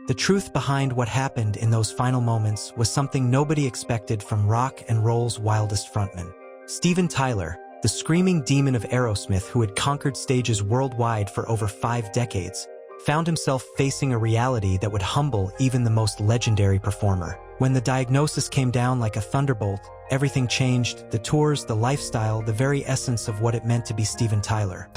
The truth behind what happened in those final moments was something nobody expected from rock and roll's wildest frontman. Steven Tyler, the screaming demon of Aerosmith who had conquered stages worldwide for over 5 decades, found himself facing a reality that would humble even the most legendary performer. When the diagnosis came down like a thunderbolt, everything changed: the tours, the lifestyle, the very essence of what it meant to be Steven Tyler.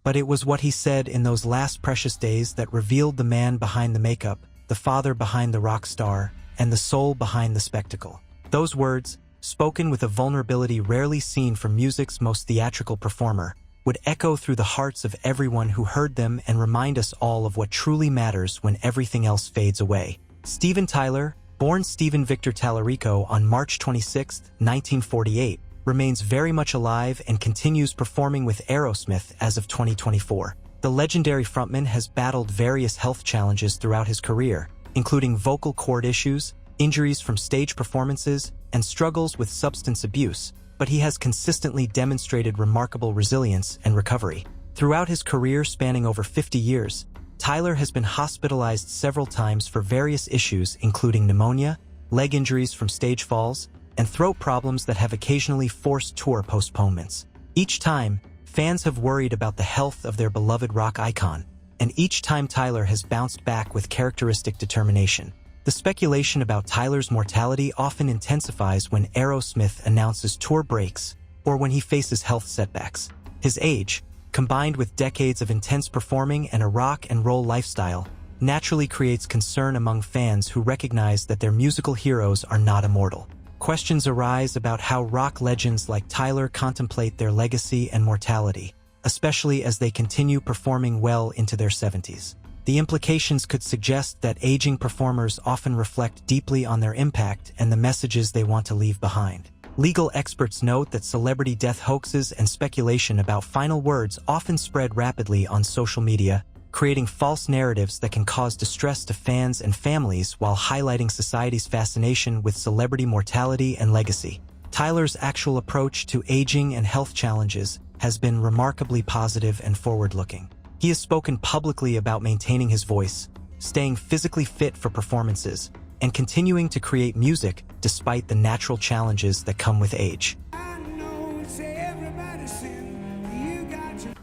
But it was what he said in those last precious days that revealed the man behind the makeup, the father behind the rock star, and the soul behind the spectacle. Those words, spoken with a vulnerability rarely seen from music's most theatrical performer, would echo through the hearts of everyone who heard them and remind us all of what truly matters when everything else fades away. Steven Tyler, born Steven Victor Tallarico on March 26, 1948, remains very much alive and continues performing with Aerosmith as of 2024. The legendary frontman has battled various health challenges throughout his career, including vocal cord issues, injuries from stage performances, and struggles with substance abuse, but he has consistently demonstrated remarkable resilience and recovery. Throughout his career spanning over 50 years, Tyler has been hospitalized several times for various issues including pneumonia, leg injuries from stage falls, and throat problems that have occasionally forced tour postponements. Each time, fans have worried about the health of their beloved rock icon, and each time Tyler has bounced back with characteristic determination. The speculation about Tyler's mortality often intensifies when Aerosmith announces tour breaks or when he faces health setbacks. His age, combined with decades of intense performing and a rock and roll lifestyle, naturally creates concern among fans who recognize that their musical heroes are not immortal. Questions arise about how rock legends like Tyler contemplate their legacy and mortality, especially as they continue performing well into their 70s. The implications could suggest that aging performers often reflect deeply on their impact and the messages they want to leave behind. Legal experts note that celebrity death hoaxes and speculation about final words often spread rapidly on social media, creating false narratives that can cause distress to fans and families while highlighting society's fascination with celebrity mortality and legacy. Tyler's actual approach to aging and health challenges has been remarkably positive and forward-looking. He has spoken publicly about maintaining his voice, staying physically fit for performances, and continuing to create music despite the natural challenges that come with age.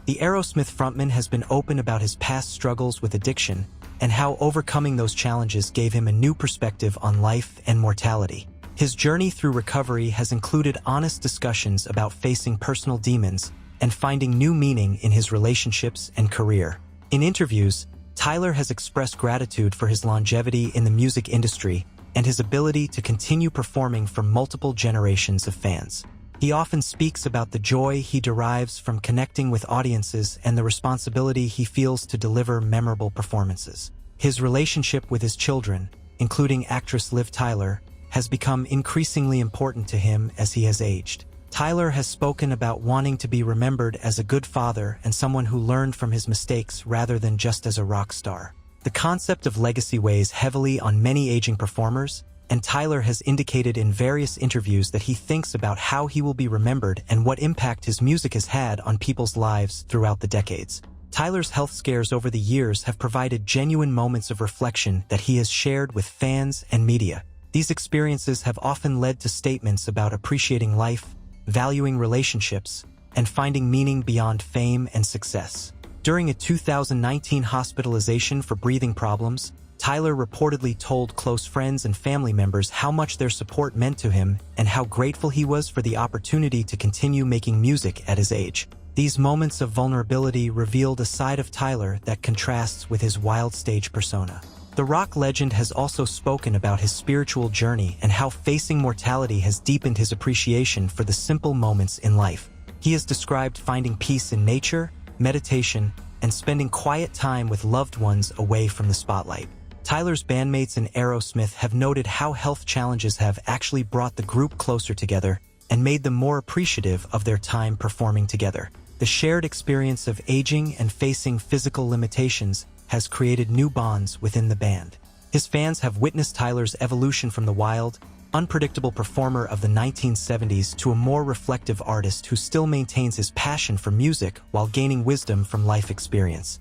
The Aerosmith frontman has been open about his past struggles with addiction and how overcoming those challenges gave him a new perspective on life and mortality. His journey through recovery has included honest discussions about facing personal demons and finding new meaning in his relationships and career. In interviews, Tyler has expressed gratitude for his longevity in the music industry and his ability to continue performing for multiple generations of fans. He often speaks about the joy he derives from connecting with audiences and the responsibility he feels to deliver memorable performances. His relationship with his children, including actress Liv Tyler, has become increasingly important to him as he has aged. Tyler has spoken about wanting to be remembered as a good father and someone who learned from his mistakes rather than just as a rock star. The concept of legacy weighs heavily on many aging performers, and Tyler has indicated in various interviews that he thinks about how he will be remembered and what impact his music has had on people's lives throughout the decades. Tyler's health scares over the years have provided genuine moments of reflection that he has shared with fans and media. These experiences have often led to statements about appreciating life, valuing relationships, and finding meaning beyond fame and success. During a 2019 hospitalization for breathing problems, Tyler reportedly told close friends and family members how much their support meant to him and how grateful he was for the opportunity to continue making music at his age. These moments of vulnerability revealed a side of Tyler that contrasts with his wild stage persona. The rock legend has also spoken about his spiritual journey and how facing mortality has deepened his appreciation for the simple moments in life. He has described finding peace in nature, meditation, and spending quiet time with loved ones away from the spotlight. Tyler's bandmates in Aerosmith have noted how health challenges have actually brought the group closer together and made them more appreciative of their time performing together. The shared experience of aging and facing physical limitations has created new bonds within the band. His fans have witnessed Tyler's evolution from the wild, unpredictable performer of the 1970s to a more reflective artist who still maintains his passion for music while gaining wisdom from life experience.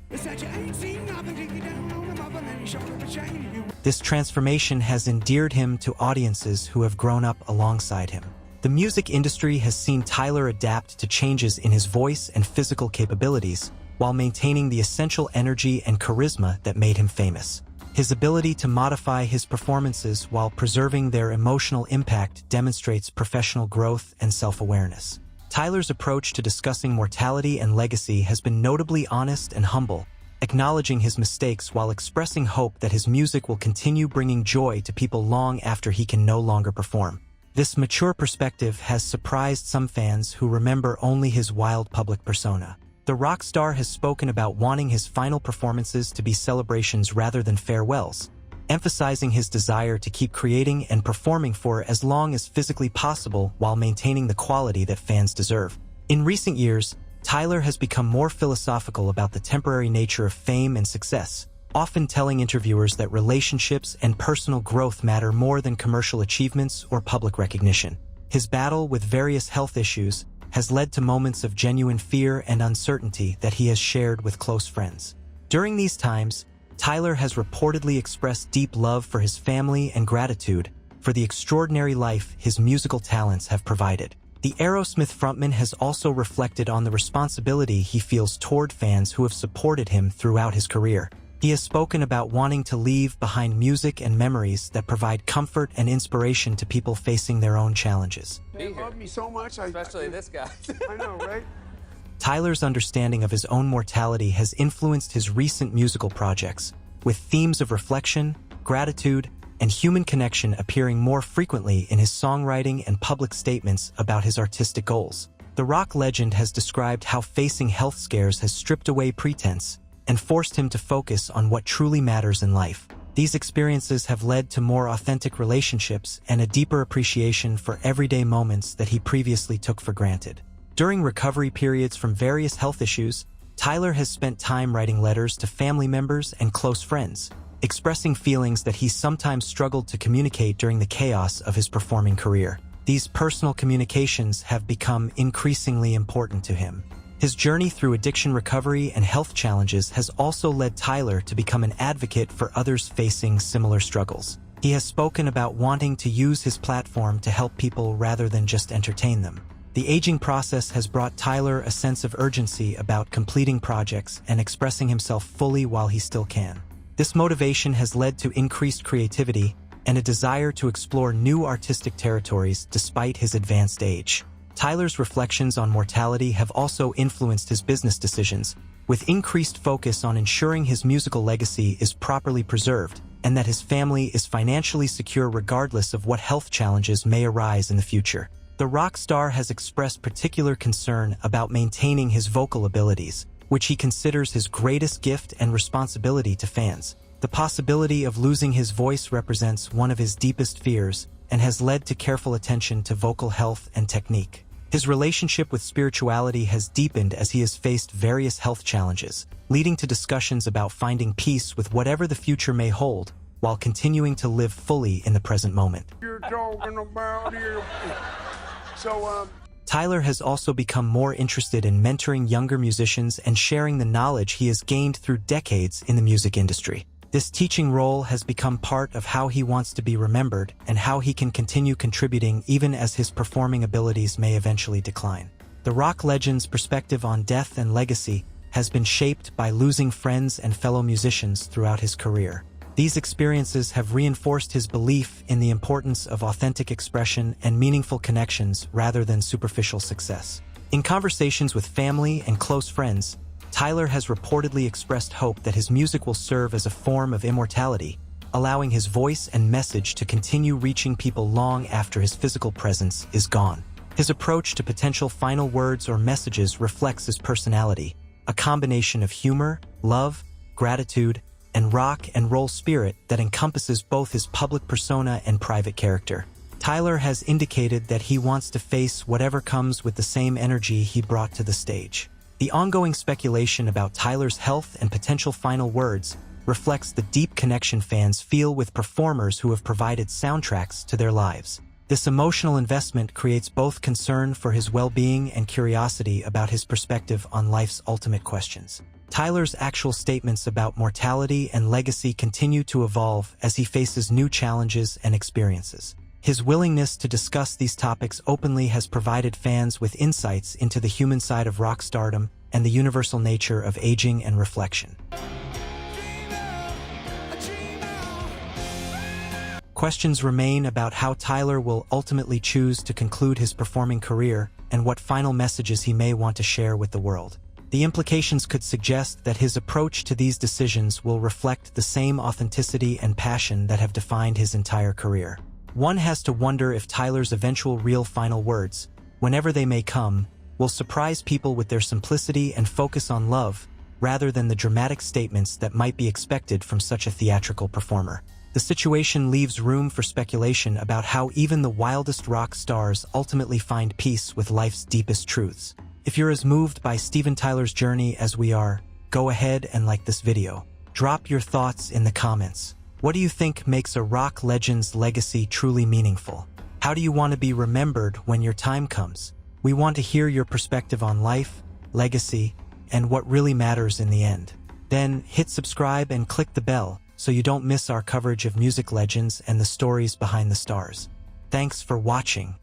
This transformation has endeared him to audiences who have grown up alongside him. The music industry has seen Tyler adapt to changes in his voice and physical capabilities while maintaining the essential energy and charisma that made him famous. His ability to modify his performances while preserving their emotional impact demonstrates professional growth and self-awareness. Tyler's approach to discussing mortality and legacy has been notably honest and humble, acknowledging his mistakes while expressing hope that his music will continue bringing joy to people long after he can no longer perform. This mature perspective has surprised some fans who remember only his wild public persona. The rock star has spoken about wanting his final performances to be celebrations rather than farewells, emphasizing his desire to keep creating and performing for as long as physically possible while maintaining the quality that fans deserve. In recent years, Tyler has become more philosophical about the temporary nature of fame and success, often telling interviewers that relationships and personal growth matter more than commercial achievements or public recognition. His battle with various health issues has led to moments of genuine fear and uncertainty that he has shared with close friends. During these times, Tyler has reportedly expressed deep love for his family and gratitude for the extraordinary life his musical talents have provided. The Aerosmith frontman has also reflected on the responsibility he feels toward fans who have supported him throughout his career. He has spoken about wanting to leave behind music and memories that provide comfort and inspiration to people facing their own challenges. They love me so much. Especially this guy. I know, right? Tyler's understanding of his own mortality has influenced his recent musical projects, with themes of reflection, gratitude, and human connection appearing more frequently in his songwriting and public statements about his artistic goals. The rock legend has described how facing health scares has stripped away pretense and forced him to focus on what truly matters in life. These experiences have led to more authentic relationships and a deeper appreciation for everyday moments that he previously took for granted. During recovery periods from various health issues, Tyler has spent time writing letters to family members and close friends, expressing feelings that he sometimes struggled to communicate during the chaos of his performing career. These personal communications have become increasingly important to him. His journey through addiction recovery and health challenges has also led Tyler to become an advocate for others facing similar struggles. He has spoken about wanting to use his platform to help people rather than just entertain them. The aging process has brought Tyler a sense of urgency about completing projects and expressing himself fully while he still can. This motivation has led to increased creativity and a desire to explore new artistic territories despite his advanced age. Tyler's reflections on mortality have also influenced his business decisions, with increased focus on ensuring his musical legacy is properly preserved and that his family is financially secure regardless of what health challenges may arise in the future. The rock star has expressed particular concern about maintaining his vocal abilities, which he considers his greatest gift and responsibility to fans. The possibility of losing his voice represents one of his deepest fears and has led to careful attention to vocal health and technique. His relationship with spirituality has deepened as he has faced various health challenges, leading to discussions about finding peace with whatever the future may hold, while continuing to live fully in the present moment. You're talking about here. Tyler has also become more interested in mentoring younger musicians and sharing the knowledge he has gained through decades in the music industry. This teaching role has become part of how he wants to be remembered and how he can continue contributing even as his performing abilities may eventually decline. The rock legend's perspective on death and legacy has been shaped by losing friends and fellow musicians throughout his career. These experiences have reinforced his belief in the importance of authentic expression and meaningful connections rather than superficial success. In conversations with family and close friends, Tyler has reportedly expressed hope that his music will serve as a form of immortality, allowing his voice and message to continue reaching people long after his physical presence is gone. His approach to potential final words or messages reflects his personality, a combination of humor, love, gratitude, and rock and roll spirit that encompasses both his public persona and private character. Tyler has indicated that he wants to face whatever comes with the same energy he brought to the stage. The ongoing speculation about Tyler's health and potential final words reflects the deep connection fans feel with performers who have provided soundtracks to their lives. This emotional investment creates both concern for his well-being and curiosity about his perspective on life's ultimate questions. Tyler's actual statements about mortality and legacy continue to evolve as he faces new challenges and experiences. His willingness to discuss these topics openly has provided fans with insights into the human side of rock stardom and the universal nature of aging and reflection. Questions remain about how Tyler will ultimately choose to conclude his performing career and what final messages he may want to share with the world. The implications could suggest that his approach to these decisions will reflect the same authenticity and passion that have defined his entire career. One has to wonder if Tyler's eventual real final words, whenever they may come, will surprise people with their simplicity and focus on love, rather than the dramatic statements that might be expected from such a theatrical performer. The situation leaves room for speculation about how even the wildest rock stars ultimately find peace with life's deepest truths. If you're as moved by Steven Tyler's journey as we are, go ahead and like this video. Drop your thoughts in the comments. What do you think makes a rock legend's legacy truly meaningful? How do you want to be remembered when your time comes? We want to hear your perspective on life, legacy, and what really matters in the end. Then hit subscribe and click the bell so you don't miss our coverage of music legends and the stories behind the stars. Thanks for watching.